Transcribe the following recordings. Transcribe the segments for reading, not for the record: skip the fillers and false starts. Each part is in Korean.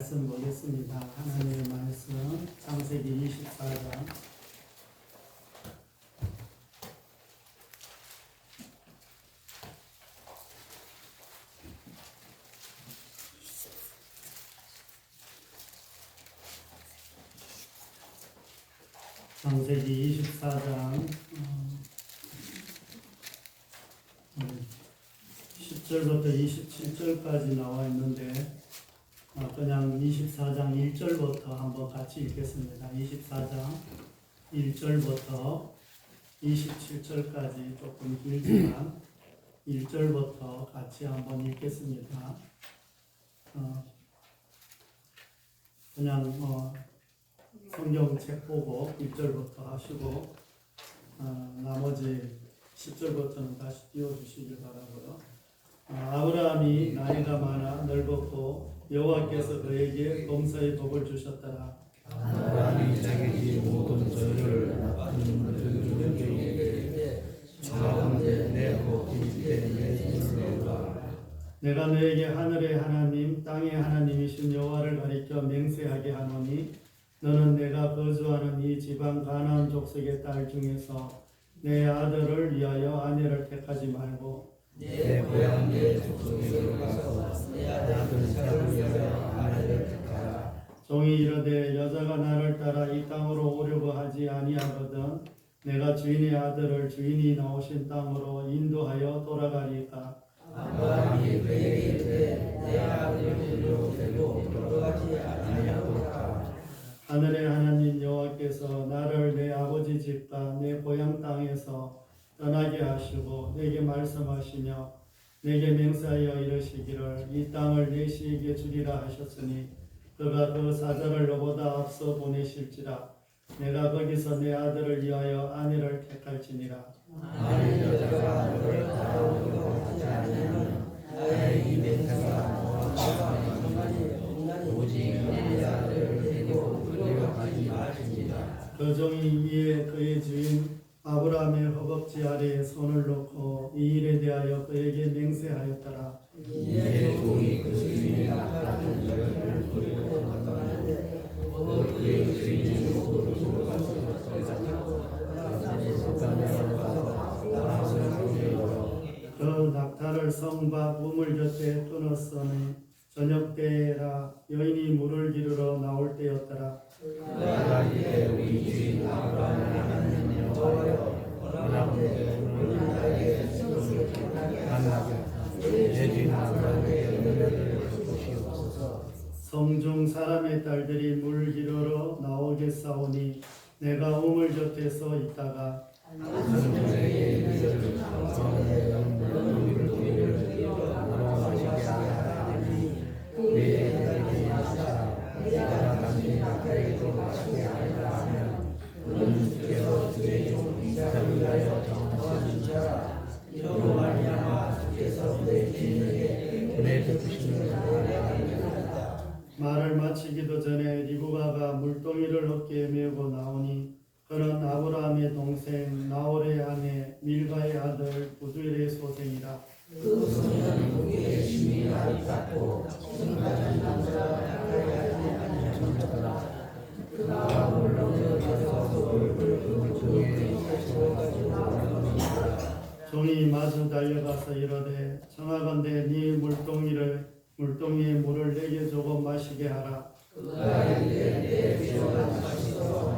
말씀 보겠습니다. 하나님의 말씀 창세기 24장 창세기 24장 10절부터 27절까지 나와 있는데 그냥 24장 1절부터 한번 같이 읽겠습니다. 24장 1절부터 27절까지 조금 길지만 1절부터 같이 한번 읽겠습니다. 그냥 성경책 보고 1절부터 하시고 나머지 10절부터는 다시 띄워주시길 바라고요. 아브라함이 나이가 많아 늙었고 여호와께서 그에게 범사의 복을 주셨더라. 아브라함이 자기 모든 저를 청하건대 내 복이 때에 이르노라. 내가 너에게 하늘의 하나님 땅의 하나님이신 여호와를 가리켜 맹세하게 하노니 너는 내가 거주하는 이 지방 가나안 족속의 딸 중에서 내 아들을 위하여 아내를 택하지 말고 내 고향 내 족속으로 가서 내 아들 위하여 아내를 택하라. 종이 이르되 여자가 나를 따라 이 땅으로 오려고 하지 아니하거든 내가 주인의 아들을 주인이 나오신 땅으로 인도하여 돌아가리까. 아브라함이 그에게 이르되 내 아들을 데리고 돌아가지 아니하도다. 하늘의 하나님 여호와께서 나를 내 아버지 집과 내 고향 땅에서 떠나게 하시고 내게 말씀하시며 내게 맹세하여 이르시기를 이 땅을 내 씨에게 주리라 하셨으니 그가 그 사자를 너보다 앞서 보내실지라 내가 거기서 내 아들을 위하여 아내를 택할지니라. 만일 여자가 너를 따라오려고 하지 않으면 나의 이 맹세가 너와 상관이 오직 내 아들을 데리고 끌려가지 말지니라. 그 종이 이에 그의 주인 아브라함의 허벅지 아래에 손을 놓고 이 일에 대하여 그에게 맹세하였더라. 이에 종이 그 주인의 나타난 여인을 데리고 갔더니 그의 주인이 모두 돌아가서 그 낙타를 성 밖 우물 곁에 끊었으니 저녁 때라 여인이 물을 기르러 나올 때였더라. 내가 이에 우리 주인 아브라함의 하나님 여호와여 원하건대 오늘 나에게 생명을 만나게 내 주인 아브라함에게 은혜를 베푸시옵소서. 성중 사람의 딸들이 물 기르러 나오겠사오니 내가 우물 곁에 서 있다가 저에게 이르기를 아브라함의 물을 나눠 마시게 하라니 우리의 딸들이 마시라. 내가 당신이 낙타에게도 마시게 하리라 하면 그는 주께서 주의 종 이삭을 위하여 정하신 자라. 이로 말미암아 주께서 내 주인에게 은혜 베푸시는 자라. 말을 마치기도 전에 리브가가 물동이를 어깨에 메고 나오니 그는 아브라함의 동생 나홀의 아내 밀가의 아들 부두엘의 소생이라. 그 소년은 무기의 심히 아리따고 성가진 남자가 나가야 아니하였더라. 그가 물렁여서 얼굴을 그물통에 가지고 나오니라. 종이 마주 달려가서 이르되 청하건대 네 물동이에 물을 내게 조금 마시게 하라. 그가 이르되 내 피로가 마시소서.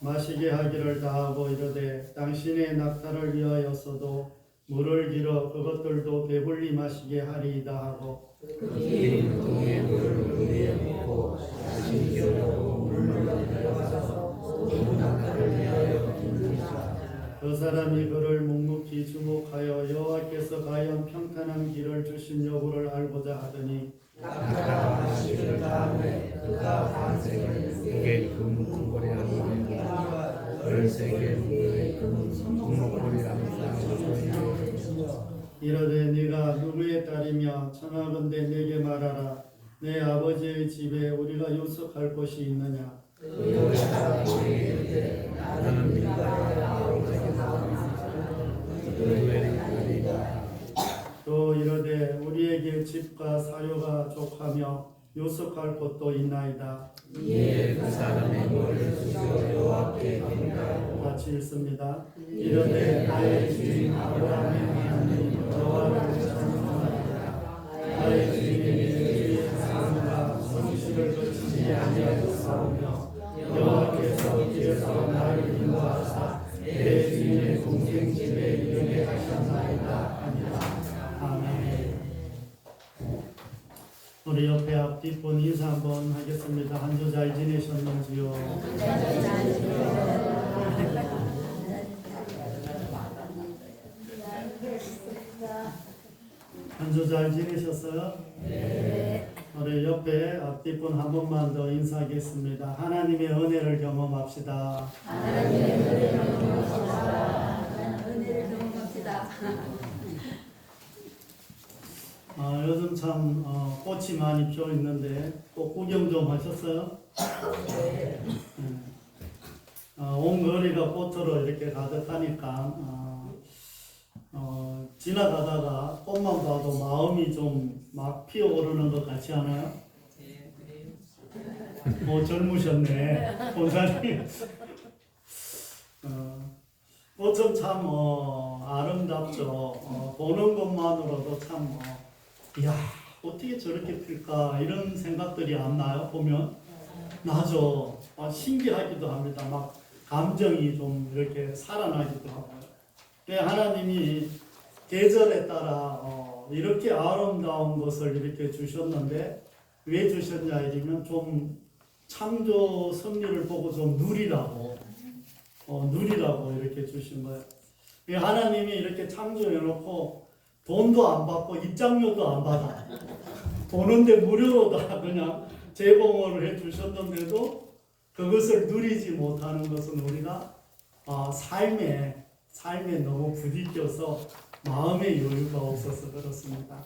마시게 하기를 다하고 이르되 당신의 낙타를 위하여서도 물을 길어 그것들도 배불리 마시게 하리이다 하고 그의 물통에 물을 그 위에 붓고 자신이 기어려고 물로 내려가서 모든 낙타를 위하여 줍니다. 그 사람이 그를 묵묵히 주목하여 여호와께서 과연 평탄한 길을 주신 여부를 알고자 하더니 낙타가 마시기를 다음에 그가 반생을 무게 금고리라는 열세계 무게 금목고리라는 이르되 네가 누구의 딸이며 청하건대 내게 말하라. 내 아버지의 집에 우리가 유숙할 곳이 있느냐. 그 여자가 그에게 이르되 나는 밀가의 아버지에게서 누구의 딸이다. 또 이르되 우리에게 집과 사료가 족하며 유숙할 곳도 있나이다. 이에 그 사람의 머리를 숙여 여호와께 경배하고 같이 읽습니다. 이르되 나의 주인 아브라함의 하나님 여호와를 찬송하리라. 나의 주인에게 주의 사랑과 성실을 거치지 아니하였사오며 여호와께서 길에서 나를 인도하사 내 주인의 동생 집에 이르게 하셨나이다. 아멘. 우리 옆에 앞뒷분 인사 한번 하겠습니다. 한 주 잘 지내셨는지요? 한 주 잘 지내셨어요? 네. 우리 옆에 앞뒷분 한 번만 더 인사하겠습니다. 하나님의 은혜를 경험합시다. 하나님의 은혜를 경험합시다. 은혜를 경험합시다. 요즘 참 꽃이 많이 피어 있는데 꽃 구경 좀 하셨어요? 네. 온 거리가 꽃으로 이렇게 가득하니까 지나가다가 꽃만 봐도 마음이 좀 막 피어오르는 것 같지 않아요? 젊으셨네, 본사님. 꽃은 참 아름답죠. 보는 것만으로도 참 이야, 어떻게 저렇게 필까 이런 생각들이 안 나요? 보면 나죠. 신기하기도 합니다. 막 감정이 좀 이렇게 살아나기도 하고요. 하나님이 계절에 따라 이렇게 아름다운 것을 이렇게 주셨는데 왜 주셨냐 이러면 좀 창조 섭리를 보고 좀 누리라고 이렇게 주신 거예요. 하나님이 이렇게 창조해놓고 돈도 안 받고 입장료도 안 받아. 보는데 무료로 다 그냥 제공을 해주셨는데도 그것을 누리지 못하는 것은 우리가 삶에 너무 부딪혀서 마음의 여유가 없어서 그렇습니다.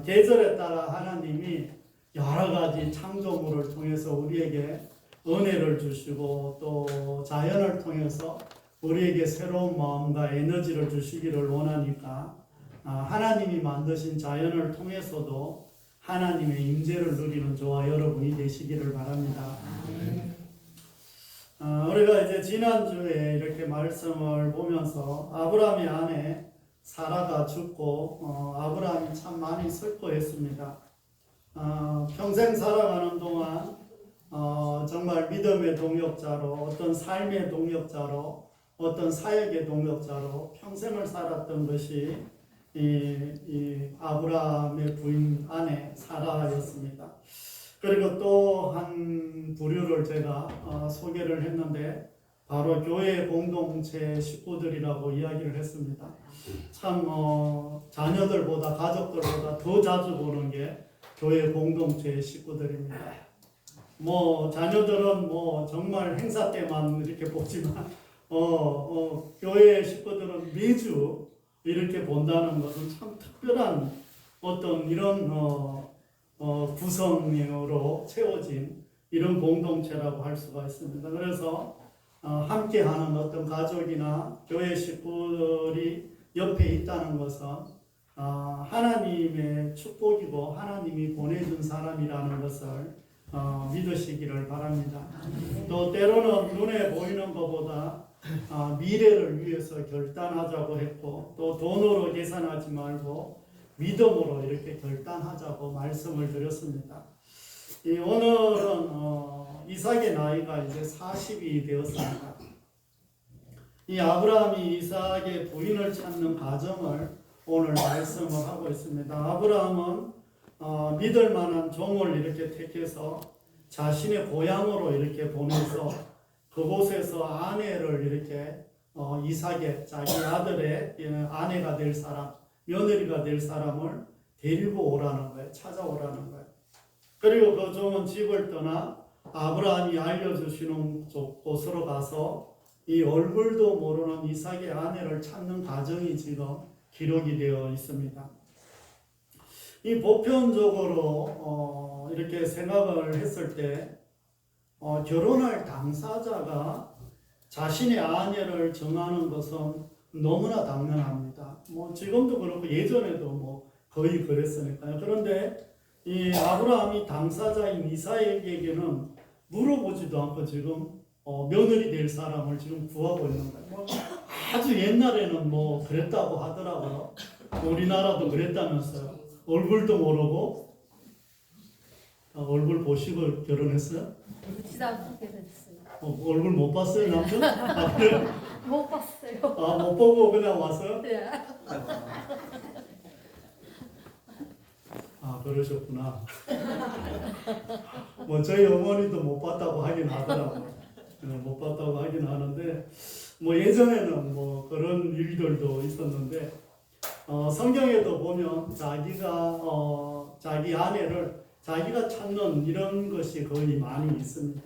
계절에 따라 하나님이 여러 가지 창조물을 통해서 우리에게 은혜를 주시고 또 자연을 통해서 우리에게 새로운 마음과 에너지를 주시기를 원하니까 하나님이 만드신 자연을 통해서도 하나님의 임재를 누리는 저와 여러분이 되시기를 바랍니다. 우리가 이제 지난주에 이렇게 말씀을 보면서 아브라함의 아내 사라가 죽고 아브라함이 참 많이 슬퍼했습니다. 평생 살아가는 동안 정말 믿음의 동역자로, 어떤 삶의 동역자로, 어떤 사역의 동역자로 평생을 살았던 것이 이 아브라함의 부인 아내 사라였습니다. 그리고 또 한 부류를 제가 소개를 했는데 바로 교회 공동체 식구들이라고 이야기를 했습니다. 참 자녀들보다 가족들보다 더 자주 보는 게 교회 공동체 식구들입니다. 자녀들은 정말 행사 때만 이렇게 보지만 교회 식구들은 매주 이렇게 본다는 것은 참 특별한 어떤 이런 구성으로 채워진 이런 공동체라고 할 수가 있습니다. 그래서 함께하는 어떤 가족이나 교회 식구들이 옆에 있다는 것은 하나님의 축복이고 하나님이 보내준 사람이라는 것을 믿으시기를 바랍니다. 또 때로는 눈에 보이는 것보다 미래를 위해서 결단하자고 했고 또 돈으로 계산하지 말고 믿음으로 이렇게 결단하자고 말씀을 드렸습니다. 오늘은 이삭의 나이가 이제 40이 되었습니다. 이 아브라함이 이삭의 부인을 찾는 과정을 오늘 말씀을 하고 있습니다. 아브라함은 믿을 만한 종을 이렇게 택해서 자신의 고향으로 이렇게 보내서 그곳에서 아내를 이렇게 이삭의 자기 아들의 아내가 될 사람, 며느리가 될 사람을 데리고 오라는 거예요. 찾아오라는 거예요. 그리고 그 종은 집을 떠나 아브라함이 알려주시는 곳으로 가서 이 얼굴도 모르는 이삭의 아내를 찾는 과정이 지금 기록이 되어 있습니다. 이 보편적으로 이렇게 생각을 했을 때 결혼할 당사자가 자신의 아내를 정하는 것은 너무나 당연합니다. 지금도 그렇고 예전에도 거의 그랬으니까요. 그런데 이 아브라함이 당사자인 이삭에게는 물어보지도 않고 지금 며느리 될 사람을 지금 구하고 있는 거예요. 뭐 아주 옛날에는 뭐 그랬다고 하더라고요. 우리나라도 그랬다면서요. 얼굴도 모르고 얼굴 보시고 결혼했어요? 지도 결혼했어요. 얼굴 못 봤어요, 남편? 아, 그래요? 못 봤어요. 아, 못 보고 그냥 왔어요? 네. 아, 그러셨구나. 뭐 저희 어머니도 못 봤다고 하긴 하더라고요. 못 봤다고 하긴 하는데 뭐 예전에는 뭐 그런 일들도 있었는데 성경에도 보면 자기가 자기 아내를 자기가 찾는 이런 것이 거의 많이 있습니다.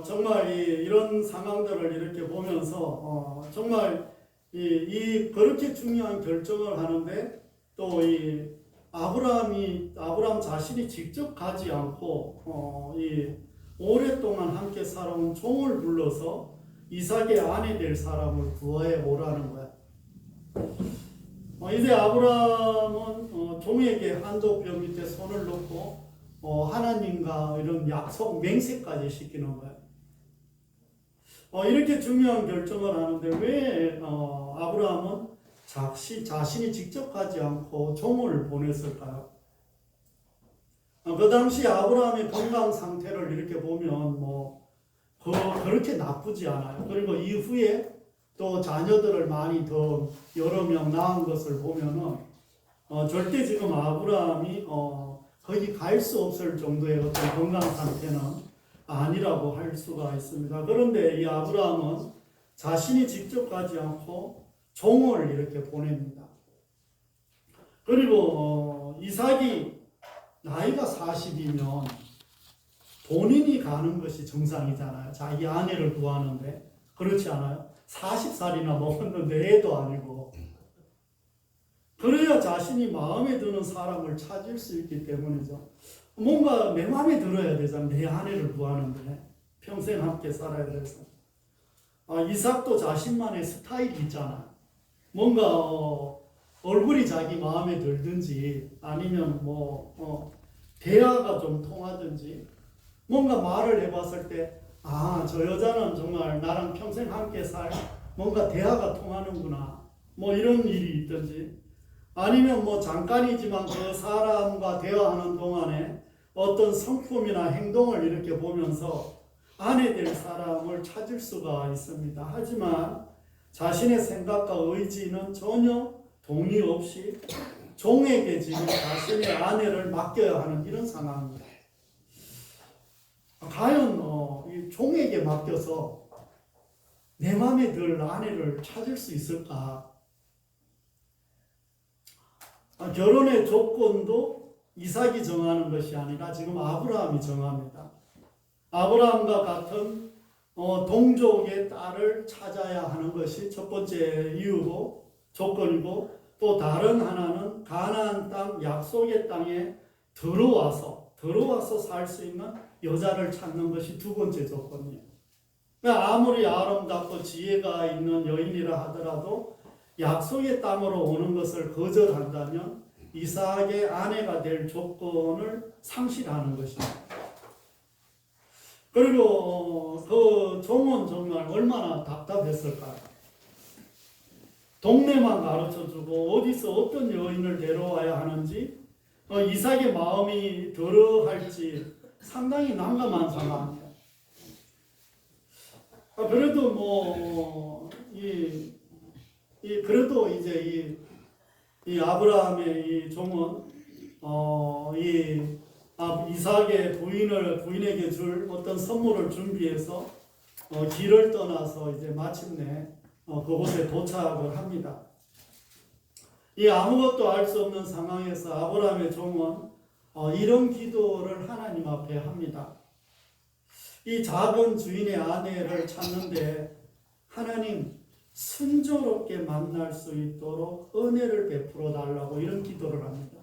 정말 이런 상황들을 이렇게 보면서 정말 그렇게 중요한 결정을 하는데 또 이 아브라함 자신이 직접 가지 않고 오랫동안 함께 살아온 종을 불러서 이삭의 아내 될 사람을 구해 오라는 거야. 이제 아브라함은 종에게 한도뼈 밑에 손을 놓고 하나님과 이런 약속 맹세까지 시키는 거예요. 이렇게 중요한 결정을 하는데 왜 아브라함은 자신이 직접 가지 않고 종을 보냈을까요? 그 당시 아브라함의 건강 상태를 이렇게 보면 그렇게 나쁘지 않아요. 그리고 이후에 또 자녀들을 많이 더 여러 명 낳은 것을 보면은 절대 지금 아브라함이 거기 갈 수 없을 정도의 어떤 건강 상태는 아니라고 할 수가 있습니다. 그런데 이 아브라함은 자신이 직접 가지 않고 종을 이렇게 보냅니다. 그리고 이삭이 나이가 40이면 본인이 가는 것이 정상이잖아요. 자기 아내를 구하는데 그렇지 않아요? 40살이나 먹었는데 애도 아니고 그래야 자신이 마음에 드는 사람을 찾을 수 있기 때문이죠. 뭔가 내 마음에 들어야 되잖아. 내 아내를 구하는데 평생 함께 살아야 돼서. 이삭도 자신만의 스타일이 있잖아. 뭔가 얼굴이 자기 마음에 들든지 아니면 대화가 좀 통하든지 뭔가 말을 해봤을 때 저 여자는 정말 나랑 평생 함께 살 뭔가 대화가 통하는구나 이런 일이 있든지 아니면 잠깐이지만 그 사람과 대화하는 동안에 어떤 성품이나 행동을 이렇게 보면서 아내 될 사람을 찾을 수가 있습니다. 하지만 자신의 생각과 의지는 전혀 동의 없이 종에게 지금 자신의 아내를 맡겨야 하는 이런 상황입니다. 과연 이 종에게 맡겨서 내 마음에 들 아내를 찾을 수 있을까? 결혼의 조건도 이삭이 정하는 것이 아니라 지금 아브라함이 정합니다. 아브라함과 같은 동족의 딸을 찾아야 하는 것이 첫 번째 이유고 조건이고 또 다른 하나는 가나안 땅 약속의 땅에 들어와서 살 수 있는 여자를 찾는 것이 두 번째 조건이에요. 그러니까 아무리 아름답고 지혜가 있는 여인이라 하더라도 약속의 땅으로 오는 것을 거절한다면 이삭의 아내가 될 조건을 상실하는 것입니다. 그리고 그 종은 정말 얼마나 답답했을까요? 동네만 가르쳐주고 어디서 어떤 여인을 데려와야 하는지 이삭의 마음이 들어할지 상당히 난감한 상황이에요. 그래도 그래도 이제 이 아브라함의 이 종은 이삭의 부인에게 줄 어떤 선물을 준비해서 길을 떠나서 이제 마침내 그곳에 도착을 합니다. 이 아무것도 알 수 없는 상황에서 아브라함의 종은 이런 기도를 하나님 앞에 합니다. 이 작은 주인의 아내를 찾는데 하나님 순조롭게 만날 수 있도록 은혜를 베풀어 달라고 이런 기도를 합니다.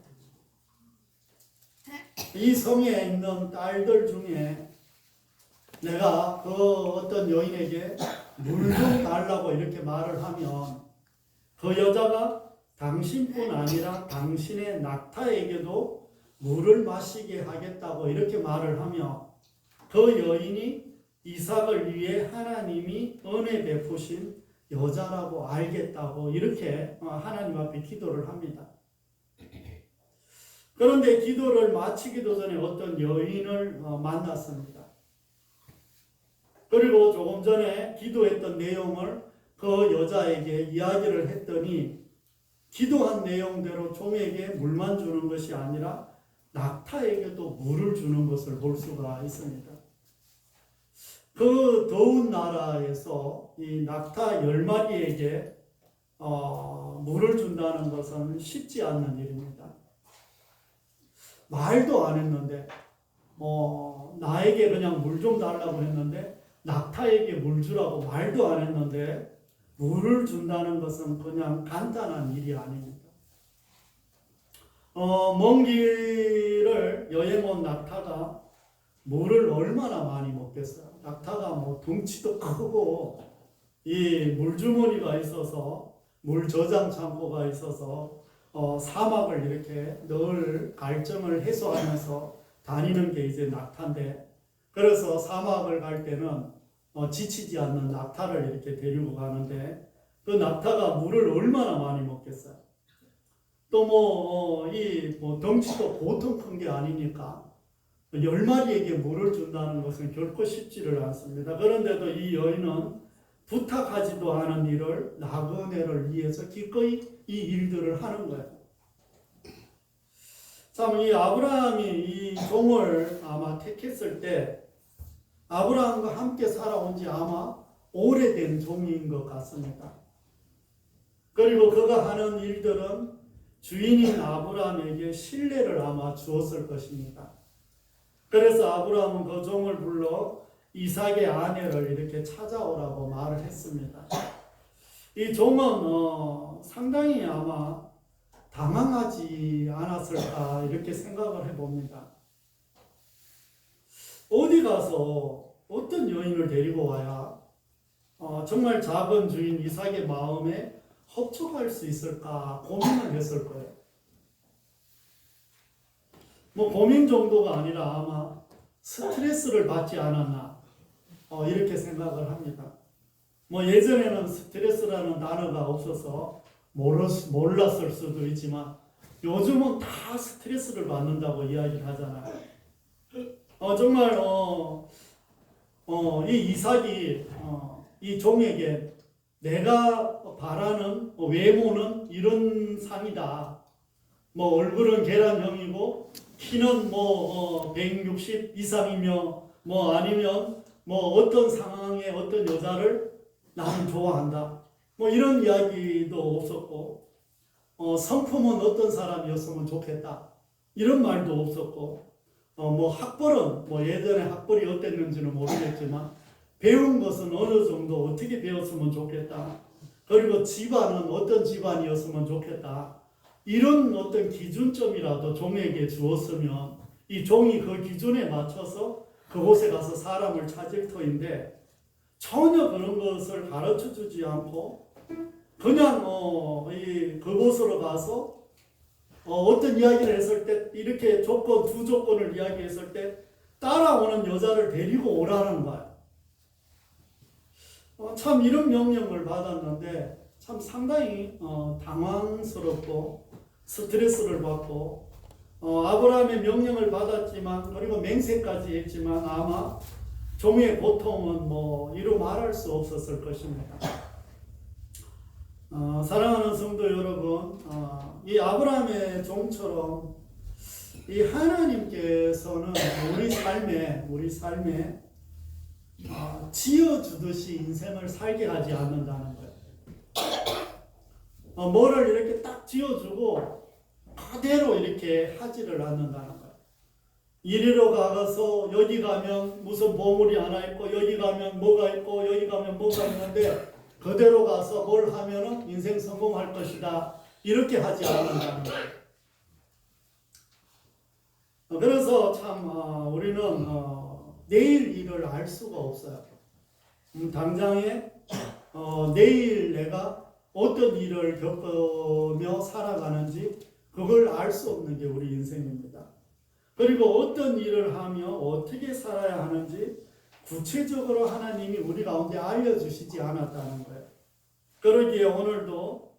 이 성에 있는 딸들 중에 내가 그 어떤 여인에게 물 좀 달라고 이렇게 말을 하면 그 여자가 당신뿐 아니라 당신의 낙타에게도 물을 마시게 하겠다고 이렇게 말을 하며 그 여인이 이삭을 위해 하나님이 은혜 베푸신 여자라고 알겠다고 이렇게 하나님 앞에 기도를 합니다. 그런데 기도를 마치기도 전에 어떤 여인을 만났습니다. 그리고 조금 전에 기도했던 내용을 그 여자에게 이야기를 했더니 기도한 내용대로 종에게 물만 주는 것이 아니라 낙타에게도 물을 주는 것을 볼 수가 있습니다. 그 더운 나라에서 이 낙타 10마리에게 물을 준다는 것은 쉽지 않는 일입니다. 말도 안 했는데 나에게 그냥 물 좀 달라고 했는데 낙타에게 물 주라고 말도 안 했는데 물을 준다는 것은 그냥 간단한 일이 아닙니다. 먼 길을 여행 온 낙타가 물을 얼마나 많이 먹겠어요. 낙타가 뭐 덩치도 크고 이 물주머니가 있어서 물 저장 창고가 있어서 사막을 이렇게 늘 갈증을 해소하면서 다니는 게 이제 낙타인데, 그래서 사막을 갈 때는 지치지 않는 낙타를 이렇게 데리고 가는데 그 낙타가 물을 얼마나 많이 먹겠어요. 또 덩치도 보통 큰 게 아니니까 10마리에게 물을 준다는 것은 결코 쉽지를 않습니다. 그런데도 이 여인은 부탁하지도 않은 일을 나그네를 위해서 기꺼이 이 일들을 하는 거예요. 참, 이 아브라함이 이 종을 아마 택했을 때 아브라함과 함께 살아온 지 아마 오래된 종인 것 같습니다. 그리고 그가 하는 일들은 주인인 아브라함에게 신뢰를 아마 주었을 것입니다. 그래서 아브라함은 그 종을 불러 이삭의 아내를 이렇게 찾아오라고 말을 했습니다. 이 종은 상당히 아마 당황하지 않았을까 이렇게 생각을 해봅니다. 어디 가서 어떤 여인을 데리고 와야 정말 작은 주인 이삭의 마음에 합족할 수 있을까 고민을 했을 거예요. 고민 정도가 아니라 아마 스트레스를 받지 않았나 이렇게 생각을 합니다. 예전에는 스트레스라는 단어가 없어서 몰랐을 수도 있지만 요즘은 다 스트레스를 받는다고 이야기를 하잖아요. 정말 이 이삭이 이 종에게 내가 바라는 외모는 이런 상이다. 얼굴은 계란형이고 키는 160 이상이며 아니면 어떤 상황의 어떤 여자를 나는 좋아한다. 이런 이야기도 없었고 성품은 어떤 사람이었으면 좋겠다. 이런 말도 없었고 학벌은 예전에 학벌이 어땠는지는 모르겠지만 배운 것은 어느 정도 어떻게 배웠으면 좋겠다. 그리고 집안은 어떤 집안이었으면 좋겠다. 이런 어떤 기준점이라도 종에게 주었으면 이 종이 그 기준에 맞춰서 그곳에 가서 사람을 찾을 터인데 전혀 그런 것을 가르쳐 주지 않고 그냥 그곳으로 가서 어떤 이야기를 했을 때 이렇게 두 조건을 이야기했을 때 따라오는 여자를 데리고 오라는 거야. 참 이런 명령을 받았는데 참 상당히 당황스럽고 스트레스를 받고 아브라함의 명령을 받았지만 그리고 맹세까지 했지만 아마 종의 고통은 이루 말할 수 없었을 것입니다. 사랑하는 성도 여러분, 이 아브라함의 종처럼 이 하나님께서는 우리 삶에 지어주듯이 인생을 살게 하지 않는다는 거예요. 뭐를 이렇게 딱 지어주고 그대로 이렇게 하지를 않는다는 거예요. 이리로 가서 여기 가면 무슨 보물이 하나 있고 여기 가면 뭐가 있고 여기 가면 뭐가 있는데 그대로 가서 뭘 하면은 인생 성공할 것이다. 이렇게 하지 않는다는 거예요. 그래서 참 우리는 내일 일을 알 수가 없어요. 당장에 내일 내가 어떤 일을 겪으며 살아가는지 그걸 알 수 없는 게 우리 인생입니다. 그리고 어떤 일을 하며 어떻게 살아야 하는지 구체적으로 하나님이 우리 가운데 알려주시지 않았다는 거예요. 그러기에 오늘도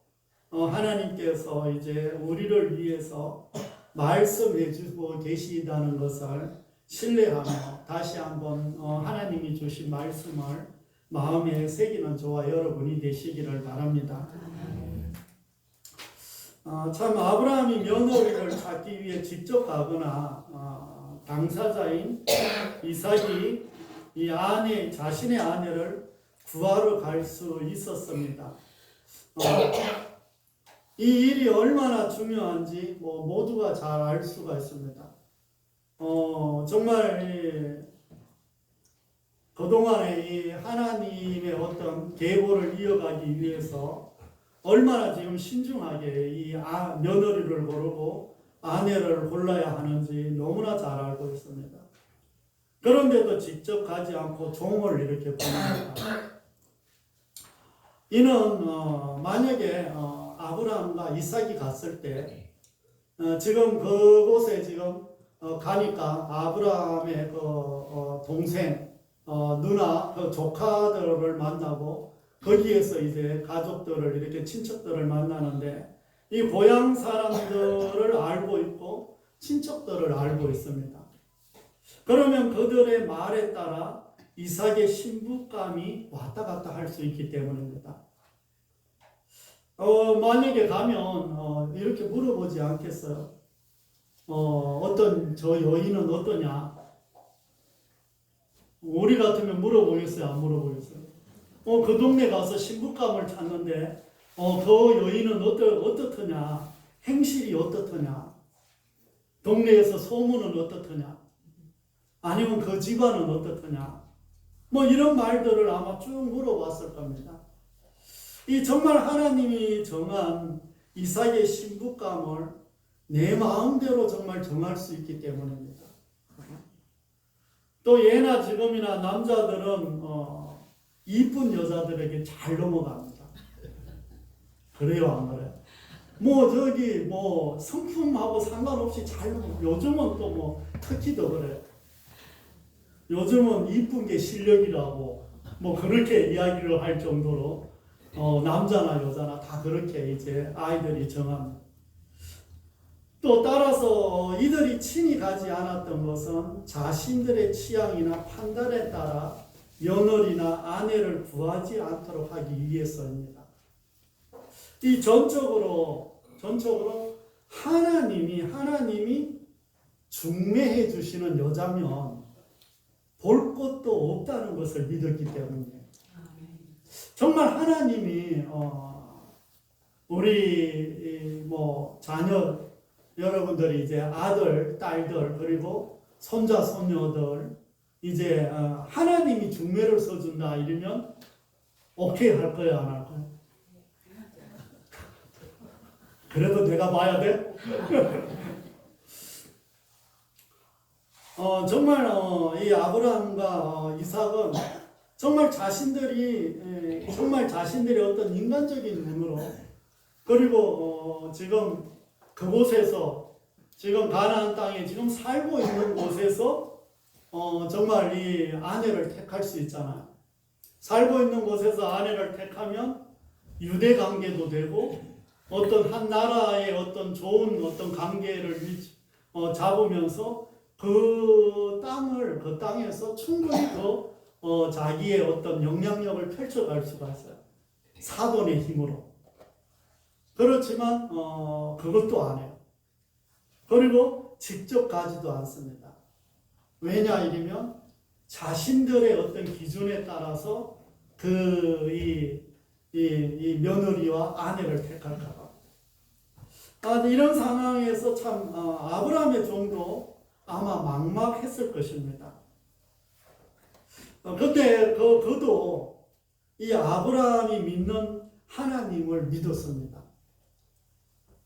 하나님께서 이제 우리를 위해서 말씀해 주고 계시다는 것을 신뢰하며 다시 한번 하나님이 주신 말씀을 마음에 새기는 저와 여러분이 되시기를 바랍니다. 참 아브라함이 며느리를 찾기 위해 직접 가거나 당사자인 이삭이 이 자신의 아내를 구하러 갈 수 있었습니다. 이 일이 얼마나 중요한지 모두가 잘 알 수가 있습니다. 정말 그동안에 이 하나님의 어떤 계보를 이어가기 위해서 얼마나 지금 신중하게 이 며느리를 고르고 아내를 골라야 하는지 너무나 잘 알고 있습니다. 그런데도 직접 가지 않고 종을 이렇게 보냅니다. 이는 만약에 아브라함과 이삭이 갔을 때 지금 그곳에 지금 가니까 아브라함의 그 동생 누나 그 조카들을 만나고 거기에서 이제 가족들을 이렇게 친척들을 만나는데 이 고향 사람들을 알고 있고 친척들을 알고 있습니다. 그러면 그들의 말에 따라 이삭의 신부감이 왔다 갔다 할 수 있기 때문입니다. 만약에 가면 이렇게 물어보지 않겠어요? 저 여인은 어떠냐? 우리 같으면 물어보겠어요? 안 물어보겠어요? 그 동네 가서 신부감을 찾는데 그 여인은 어떻더냐? 행실이 어떻더냐? 동네에서 소문은 어떻더냐? 아니면 그 집안은 어떻더냐? 이런 말들을 아마 쭉 물어봤을 겁니다. 이 정말 하나님이 정한 이삭의 신부감을 내 마음대로 정말 정할 수 있기 때문입니다. 또 예나 지금이나 남자들은 이쁜 여자들에게 잘 넘어갑니다. 그래요, 안 그래요? 성품하고 상관없이 잘 넘어가요. 요즘은 또 특히 더 그래요. 요즘은 이쁜 게 실력이라고 그렇게 이야기를 할 정도로 남자나 여자나 다 그렇게 이제 아이들이 정합니다. 또 따라서 이들이 친히 가지 않았던 것은 자신들의 취향이나 판단에 따라 며느리나 아내를 구하지 않도록 하기 위해서입니다. 이 전적으로 하나님이 중매해 주시는 여자면 볼 것도 없다는 것을 믿었기 때문이에요. 정말 하나님이 우리 자녀 여러분들이 이제 아들, 딸들 그리고 손자, 손녀들 이제 하나님이 중매를 써준다 이러면 오케이 할 거야, 안 할 거야? 그래도 내가 봐야 돼? 정말 이 아브라함과 이삭은 정말 자신들이 어떤 인간적인 눈으로 그리고 지금 그곳에서 지금 가나안 땅에 지금 살고 있는 곳에서 정말 이 아내를 택할 수 있잖아요. 살고 있는 곳에서 아내를 택하면 유대 관계도 되고 어떤 한 나라의 어떤 좋은 어떤 관계를 잡으면서 그 땅에서 충분히 더 자기의 어떤 영향력을 펼쳐갈 수가 있어요. 사돈의 힘으로. 그렇지만 그것도 안 해요. 그리고 직접 가지도 않습니다. 왜냐 이러면 자신들의 어떤 기준에 따라서 이 며느리와 아내를 택할까 봐. 이런 상황에서 참 아브라함의 종도 아마 막막했을 것입니다. 그때 그도 이 아브라함이 믿는 하나님을 믿었습니다.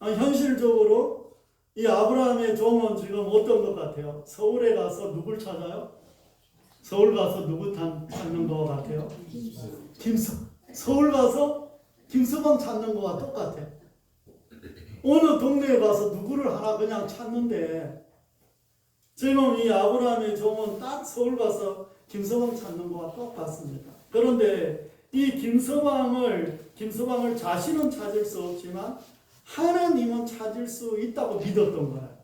현실적으로 이 아브라함의 종은 지금 어떤 것 같아요? 서울에 가서 누굴 찾아요? 서울 가서 누구 찾는 것 같아요? 서울 가서 김서방 찾는 거와 똑같아. 어느 동네에 가서 누구를 하나 그냥 찾는데 지금 이 아브라함의 종은 딱 서울 가서 김서방 찾는 거와 똑같습니다. 그런데 이 김서방을 자신은 찾을 수 없지만 하나님은 찾을 수 있다고 믿었던 거예요.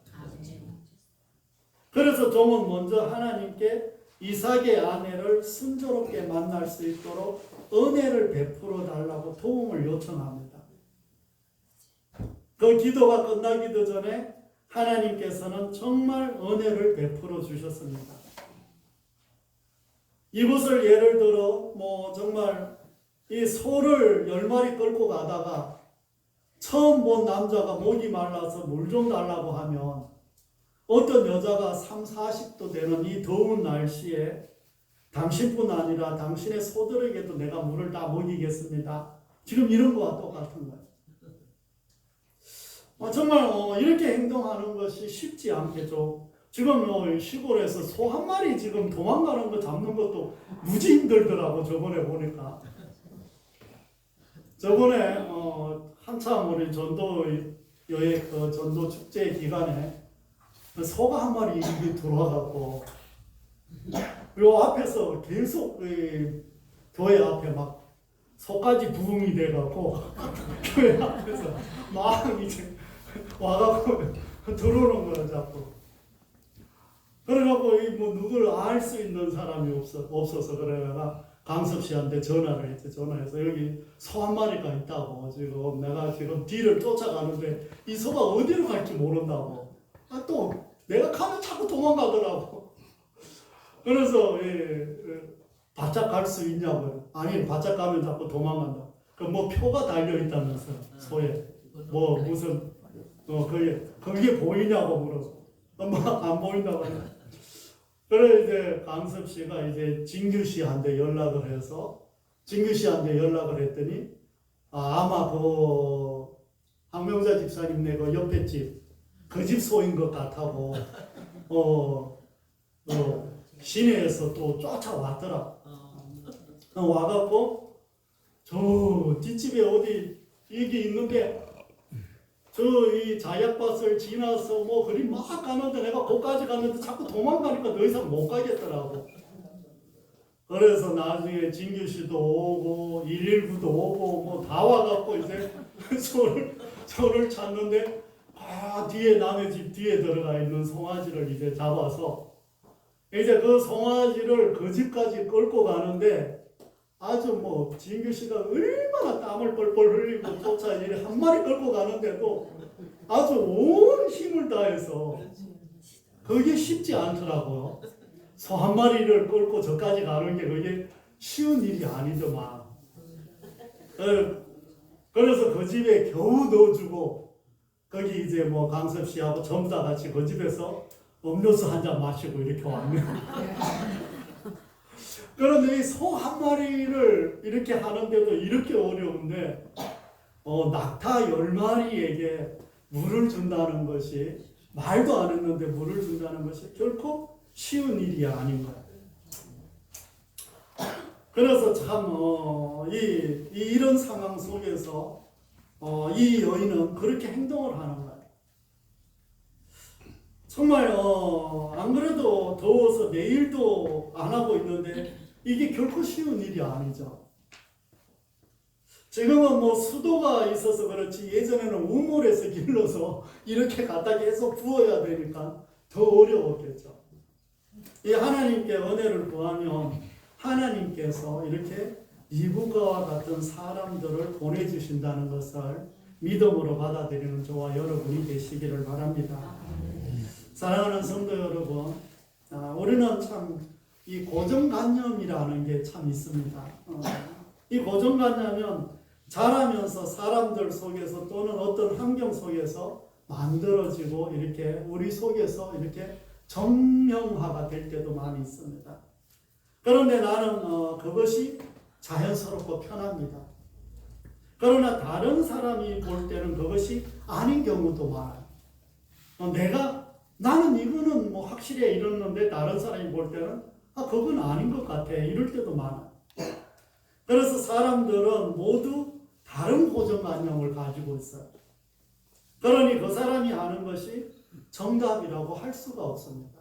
그래서 종은 먼저 하나님께 이삭의 아내를 순조롭게 만날 수 있도록 은혜를 베풀어 달라고 도움을 요청합니다. 그 기도가 끝나기도 전에 하나님께서는 정말 은혜를 베풀어 주셨습니다. 이것을 예를 들어 정말 이 소를 10마리 끌고 가다가 처음 본 남자가 목이 말라서 물 좀 달라고 하면 어떤 여자가 30-40도 되는 이 더운 날씨에 당신뿐 아니라 당신의 소들에게도 내가 물을 다 먹이겠습니다. 지금 이런 거와 똑같은 거예요. 정말 이렇게 행동하는 것이 쉽지 않겠죠. 지금 시골에서 소 한 마리 지금 도망가는 거 잡는 것도 무지 힘들더라고. 저번에 보니까. 저번에 한참 우리 전도 여행 전도 축제 기간에 소가 한 마리 입이 들어와갖고 요 앞에서 계속 교회 앞에 막 소까지 부흥이 돼갖고 교회 앞에서 막 이제 와갖고 들어오는 거야 자꾸. 그래갖고 누구를 알 수 있는 사람이 없어서 그래가 강섭 씨한테 전화를 했지. 전화해서 여기 소 한 마리가 있다고 지금 내가 지금 뒤를 쫓아가는데 이 소가 어디로 갈지 모른다고. 또 내가 가면 자꾸 도망가더라고. 그래서 바짝 갈 수 있냐고요. 아니 바짝 가면 자꾸 도망간다. 그 표가 달려 있다면서 소에 무슨 그게 보이냐고 물어서 안 보인다고 하냐. 그래 이제 강섭 씨가 이제 진규 씨한테 연락을 해서 진규 씨한테 연락을 했더니 아마 그 황명자 집사님네 그 옆에 집 그 집 소인 것 같다고 시내에서 또 쫓아왔더라. 와갖고 저 뒷집에 어디 이게 있는데 저 이 자약밭을 지나서 그리 막 가는데 내가 거기까지 갔는데 자꾸 도망가니까 더 이상 못 가겠더라고. 그래서 나중에 진규 씨도 오고 119도 오고 다 와갖고 이제 소를 찾는데 뒤에 남의 집 뒤에 들어가 있는 송아지를 이제 잡아서 이제 그 송아지를 그 집까지 끌고 가는데 아주 진규 씨가 얼마나 땀을 뻘뻘 흘리고 쫓아 이래 한 마리 끌고 가는데도 아주 온 힘을 다해서 그게 쉽지 않더라고요. 소 한 마리를 끌고 저까지 가는 게 그게 쉬운 일이 아니더만. 그래서 그 집에 겨우 넣어주고 거기 이제 강섭 씨하고 전부 다 같이 그 집에서 음료수 한 잔 마시고 이렇게 왔네요. 그런데 이 소 한 마리를 이렇게 하는데도 이렇게 어려운데 낙타 10마리에게 물을 준다는 것이 말도 안 했는데 물을 준다는 것이 결코 쉬운 일이 아닌 거예요. 그래서 참 이런 상황 속에서 이 여인은 그렇게 행동을 하는 거예요. 정말 안 그래도 더워서 내일도 안 하고 있는데 이게 결코 쉬운 일이 아니죠. 지금은 수도가 있어서 그렇지 예전에는 우물에서 길러서 이렇게 갖다 계속 부어야 되니까 더 어려웠겠죠. 이 하나님께 은혜를 구하면 하나님께서 이렇게 리브가와 같은 사람들을 보내주신다는 것을 믿음으로 받아들이는 저와 여러분이 되시기를 바랍니다. 사랑하는 성도 여러분, 우리는 참 이 고정관념이라는 게 참 있습니다. 이 고정관념은 자라면서 사람들 속에서 또는 어떤 환경 속에서 만들어지고 이렇게 우리 속에서 이렇게 정형화가 될 때도 많이 있습니다. 그런데 나는 그것이 자연스럽고 편합니다. 그러나 다른 사람이 볼 때는 그것이 아닌 경우도 많아요. 나는 이거는 확실히 이랬는데 다른 사람이 볼 때는 그건 아닌 것 같아 이럴 때도 많아요. 그래서 사람들은 모두 다 다른 고정관념을 가지고 있어요. 그러니 그 사람이 하는 것이 정답이라고 할 수가 없습니다.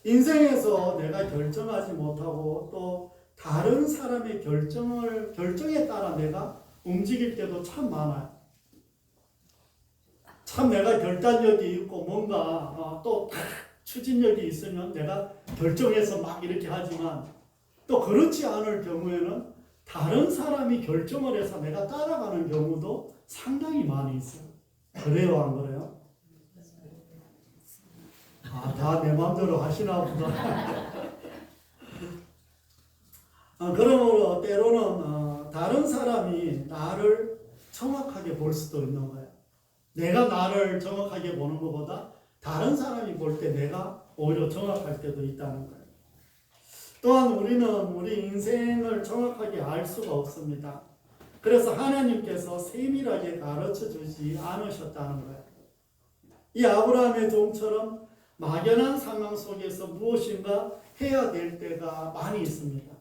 인생에서 내가 결정하지 못하고 또 다른 사람의 결정에 따라 내가 움직일 때도 참 많아요. 참 내가 결단력이 있고 뭔가 또 추진력이 있으면 내가 결정해서 막 이렇게 하지만 또 그렇지 않을 경우에는 다른 사람이 결정을 해서 내가 따라가는 경우도 상당히 많이 있어요. 그래요, 안 그래요? 다 내 마음대로 하시나 보다. 그러므로 때로는 다른 사람이 나를 정확하게 볼 수도 있는 거예요. 내가 나를 정확하게 보는 것보다 다른 사람이 볼 때 내가 오히려 정확할 때도 있다는 거예요. 또한 우리는 우리 인생을 정확하게 알 수가 없습니다. 그래서 하나님께서 세밀하게 가르쳐 주지 않으셨다는 거예요. 이 아브라함의 종처럼 막연한 상황 속에서 무엇인가 해야 될 때가 많이 있습니다.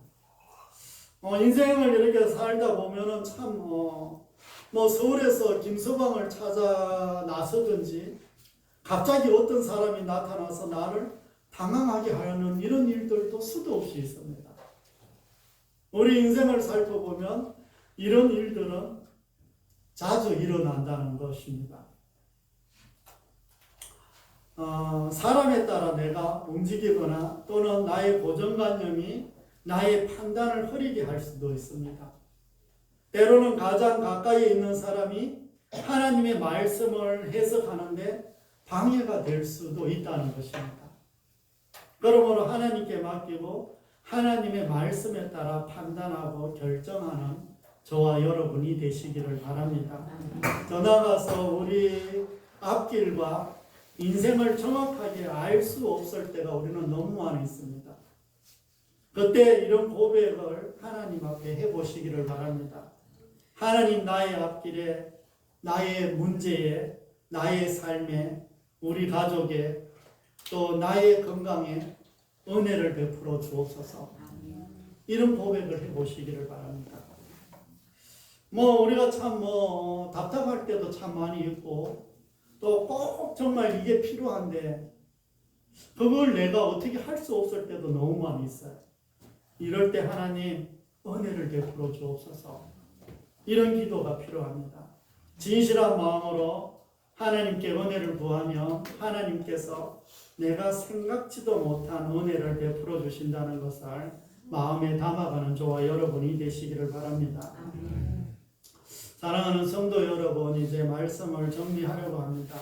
인생을 이렇게 살다 보면은 참, 서울에서 김서방을 찾아 나서든지 갑자기 어떤 사람이 나타나서 나를 당황하게 하는 이런 일들도 수도 없이 있습니다. 우리 인생을 살펴보면 이런 일들은 자주 일어난다는 것입니다. 사람에 따라 내가 움직이거나 또는 나의 고정관념이 나의 판단을 흐리게 할 수도 있습니다. 때로는 가장 가까이에 있는 사람이 하나님의 말씀을 해석하는데 방해가 될 수도 있다는 것입니다. 그러므로 하나님께 맡기고 하나님의 말씀에 따라 판단하고 결정하는 저와 여러분이 되시기를 바랍니다. 더 나아가서 우리 앞길과 인생을 정확하게 알 수 없을 때가 우리는 너무 많이 있습니다. 그때 이런 고백을 하나님 앞에 해보시기를 바랍니다. 하나님, 나의 앞길에, 나의 문제에, 나의 삶에, 우리 가족에, 또 나의 건강에 은혜를 베풀어 주옵소서. 이런 고백을 해보시기를 바랍니다. 우리가 참 답답할 때도 참 많이 있고 또 꼭 정말 이게 필요한데 그걸 내가 어떻게 할 수 없을 때도 너무 많이 있어요. 이럴 때 하나님 은혜를 베풀어 주옵소서. 이런 기도가 필요합니다. 진실한 마음으로 하나님께 은혜를 구하며 하나님께서 내가 생각지도 못한 은혜를 베풀어 주신다는 것을 마음에 담아가는 저와 여러분이 되시기를 바랍니다. 사랑하는 성도 여러분, 이제 말씀을 정리하려고 합니다.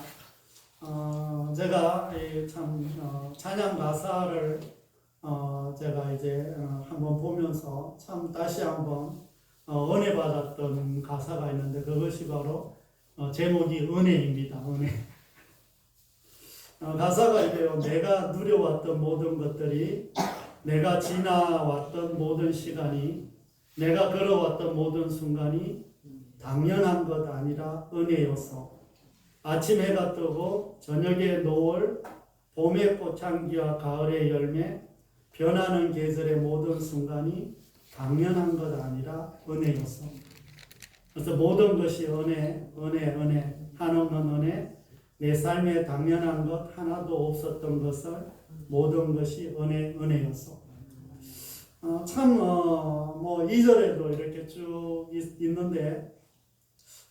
제가 참 찬양 가사를 제가 이제 한번 보면서 참 다시 한번 은혜 받았던 가사가 있는데 그것이 바로 제목이 은혜입니다. 은혜. 가사가 이래요. 내가 누려왔던 모든 것들이, 내가 지나왔던 모든 시간이, 내가 걸어왔던 모든 순간이 당연한 것 아니라 은혜여서 아침 해가 뜨고 저녁에 노을, 봄의 꽃향기와 가을의 열매, 변하는 계절의 모든 순간이 당연한 것 아니라 은혜여서. 그래서 모든 것이 은혜, 은혜, 은혜, 한없는 은혜, 내 삶에 당연한 것 하나도 없었던 것을 모든 것이 은혜, 은혜여서. 참, 2절에도 이렇게 쭉 있는데,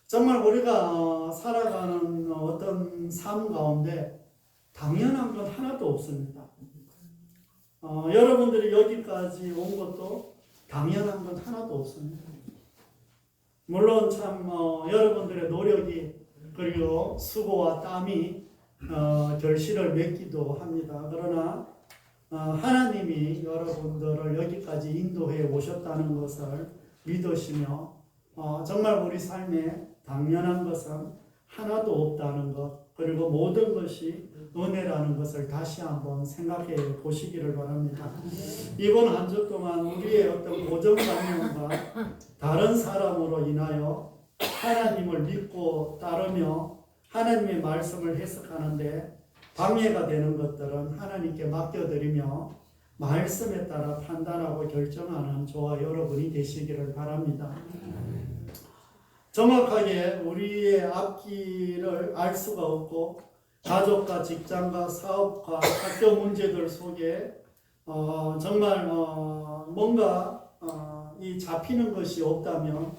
정말 우리가 살아가는 어떤 삶 가운데 당연한 건 하나도 없습니다. 여러분들이 여기까지 온 것도 당연한 건 하나도 없습니다. 물론 참 여러분들의 노력이 그리고 수고와 땀이 결실을 맺기도 합니다. 그러나 하나님이 여러분들을 여기까지 인도해 오셨다는 것을 믿으시며 정말 우리 삶에 당연한 것은 하나도 없다는 것, 그리고 모든 것이 은혜라는 것을 다시 한번 생각해 보시기를 바랍니다. 이번 한 주 동안 우리의 어떤 고정관념과 다른 사람으로 인하여 하나님을 믿고 따르며 하나님의 말씀을 해석하는데 방해가 되는 것들은 하나님께 맡겨드리며 말씀에 따라 판단하고 결정하는 저와 여러분이 되시기를 바랍니다. 정확하게 우리의 앞길을 알 수가 없고 가족과 직장과 사업과 학교 문제들 속에 정말 뭔가 이 잡히는 것이 없다면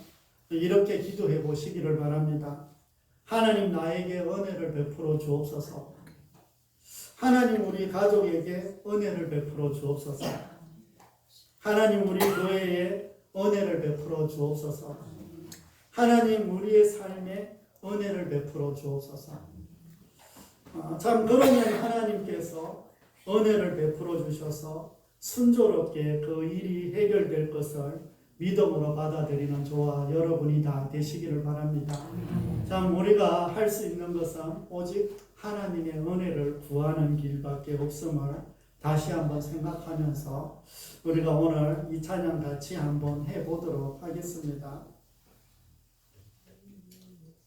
이렇게 기도해 보시기를 바랍니다. 하나님 나에게 은혜를 베풀어 주옵소서. 하나님 우리 가족에게 은혜를 베풀어 주옵소서. 하나님 우리 교회에 은혜를 베풀어 주옵소서. 하나님 우리의 삶에 은혜를 베풀어 주옵소서. 참 그러면 하나님께서 은혜를 베풀어 주셔서 순조롭게 그 일이 해결될 것을 믿음으로 받아들이는 저와 여러분이 다 되시기를 바랍니다. 참 우리가 할 수 있는 것은 오직 하나님의 은혜를 구하는 길밖에 없음을 다시 한번 생각하면서 우리가 오늘 이 찬양 같이 한번 해보도록 하겠습니다.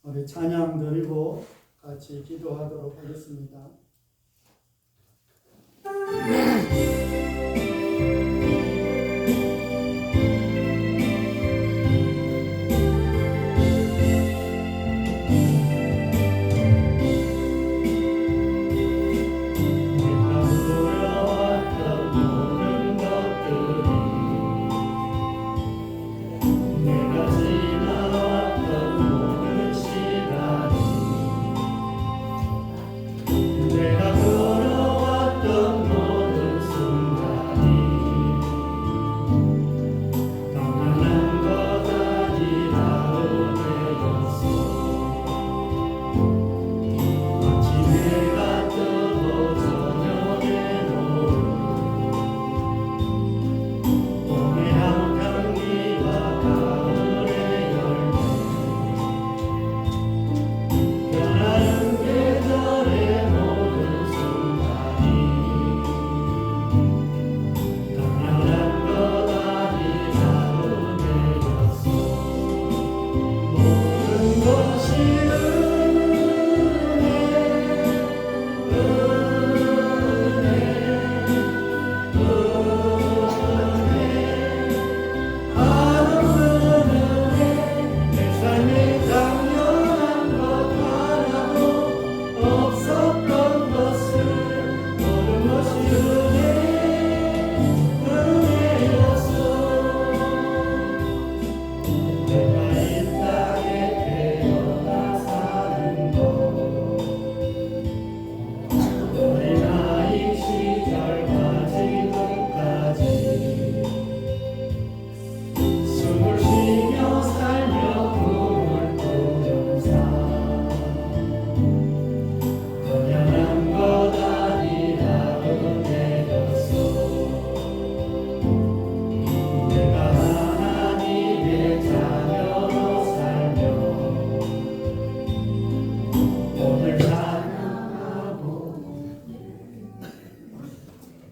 우리 찬양 드리고 같이 기도하도록 하겠습니다.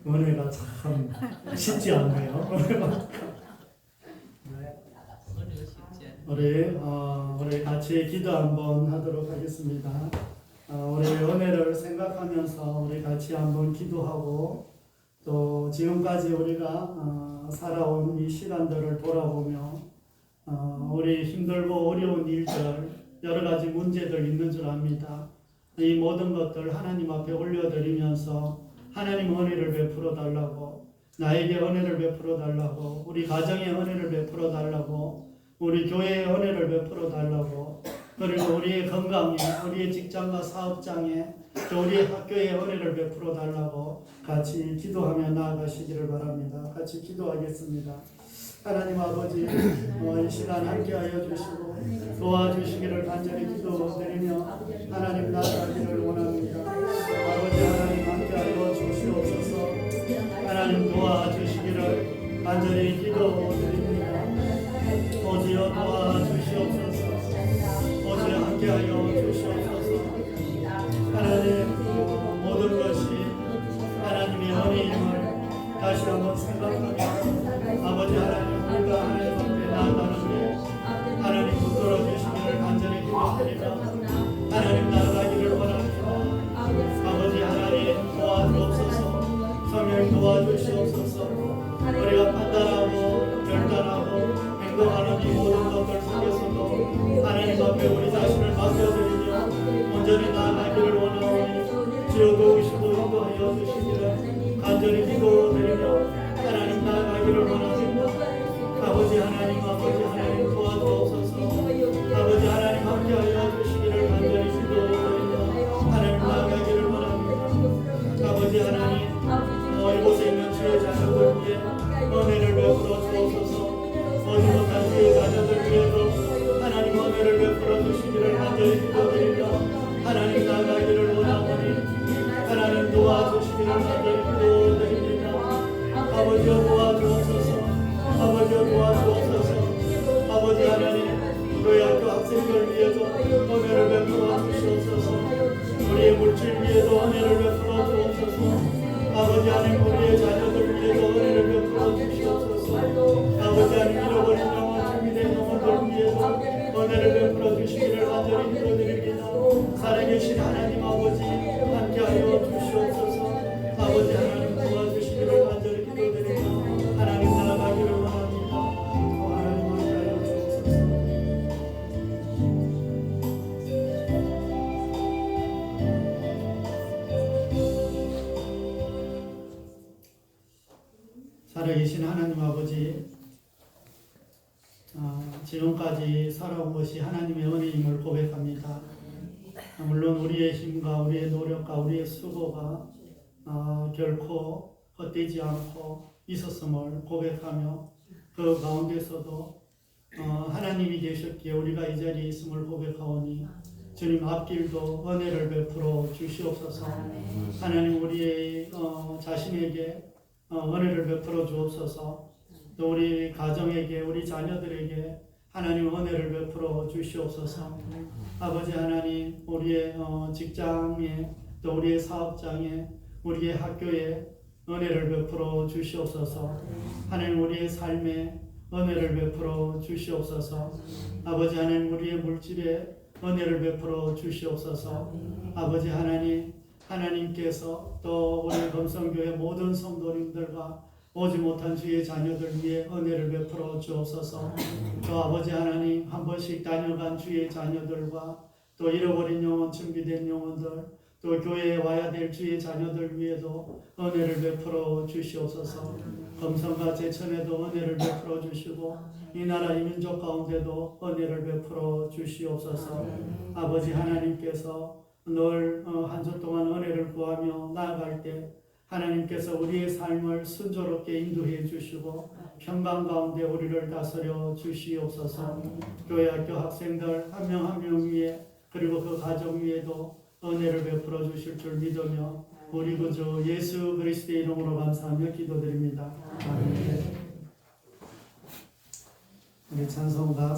은혜가 참 쉽지 않네요. 우리 같이 기도 한번 하도록 하겠습니다. 우리 은혜를 생각하면서 우리 같이 한번 기도하고 또 지금까지 우리가 살아온 이 시간들을 돌아보며 우리 힘들고 어려운 일들 여러 가지 문제들 있는 줄 압니다. 이 모든 것들 하나님 앞에 올려드리면서 하나님 은혜를 베풀어 달라고, 나에게 은혜를 베풀어 달라고, 우리 가정에 은혜를 베풀어 달라고, 우리 교회에 은혜를 베풀어 달라고, 그리고 우리의 건강에, 우리의 직장과 사업장에, 또 우리의 학교에 은혜를 베풀어 달라고 같이 기도하며 나아가시기를 바랍니다. 같이 기도하겠습니다. 하나님 아버지, 이 시간 함께하여 주시고 도와주시기를 간절히 기도드리며 하나님 나아가기를 원합니다. 아버지 하나님 함께하여 주시옵소서. 하나님 도와주시기를 간절히 기도드립니다. 오지어 도와주시옵소서. 오지어 함께하여 주시옵소서. 하나님 모든 것이 하나님의 은혜임을 다시 한번 생각하며 아버지 하나님 우리가 하나님 앞에 나아가는데 하나님 붙들어 주시기를 간절히 기도드리며 하나님 나아가기를 원합니다. 아버지 하나님 도와주옵소서. 성령 도와주시옵소서. 우리가 판단하고 결단하고 행동하는 이 모든 것들 속에서도 하나님 도와주시기를 간절히 기도드리며 하나님 나아가기를 원합니다. 아버지 하나님 도와주옵소서. 아버지 하나님 함께하여 주시기를 간절히 기도드리며 하나님 나아가기를 원합니다. 아버지 하나님 이곳에 있는 주의 자녀들 위해 은혜를 베풀어 주옵소서. 오지 못한 주의 자녀들 위해도 하나님 은혜를 베풀어 주시기를 간절히 기도드리며 하나님 나아가기를 원하오니 하나님 도와주시기를 간절히 기도드립니다. 아버지여 도와주옵소서. 아버지여 도와주옵소서. 아버지 하나님 교회 학교 학생들 위해도 은혜를 베풀어 주시옵소서. 우리의 물질 위에도 은혜를 베풀어 주옵소서. 아버지 하나님 우리의 자녀들 위해도 은혜를 베풀어 주시옵소서. 아버지 하나님 잃어버린 영혼 준비된 영혼들 위해도 은혜를 베풀어 주시기를 간절히 기도드립니다. 살아계신 하나님 아버지 함께하여 주시옵소서. 아버지 하나님 도와주시기를 간절히 기도드리며 하나님 나아가기를 원합니다. 하나님 함께하여 주옵소서. 살아계신 하나님 아버지, 지금까지 살아온 것이 하나님의 은혜임을 고백합니다. 물론 우리의 힘과 우리의 노력과 우리의 수고가 결코 헛되지 않고 있었음을 고백하며 그 가운데서도 하나님이 계셨기에 우리가 이 자리에 있음을 고백하오니 주님 앞길도 은혜를 베풀어 주시옵소서. 하나님 우리의 자신에게 은혜를 베풀어 주옵소서. 또 우리 가정에게 우리 자녀들에게 하나님 은혜를 베풀어 주시옵소서. 아버지 하나님 우리의 직장에 또 우리의 사업장에 우리의 학교에 은혜를 베풀어 주시옵소서. 하나님 우리의 삶에 은혜를 베풀어 주시옵소서. 아버지 하나님 우리의 물질에 은혜를 베풀어 주시옵소서. 아버지 하나님 하나님께서 또 우리 검성교회 모든 성도님들과 오지 못한 주의 자녀들 위해 은혜를 베풀어 주옵소서. 또 아버지 하나님 한 번씩 다녀간 주의 자녀들과 또 잃어버린 영혼 준비된 영혼들 또 교회에 와야 될 주의 자녀들 위에도 은혜를 베풀어 주시옵소서. 검성과 제천에도 은혜를 베풀어 주시고 이 나라 이 민족 가운데도 은혜를 베풀어 주시옵소서. 아버지 하나님께서 늘 한 주 동안 은혜를 구하며 나아갈 때 하나님께서 우리의 삶을 순조롭게 인도해 주시고 평강 가운데 우리를 다스려 주시옵소서. 교회 학교 학생들 한 명 한 명 위에 그리고 그 가정 위에도 은혜를 베풀어 주실 줄 믿으며 우리 구주 예수 그리스도의 이름으로 감사하며 기도드립니다. 아멘. 우리 찬송가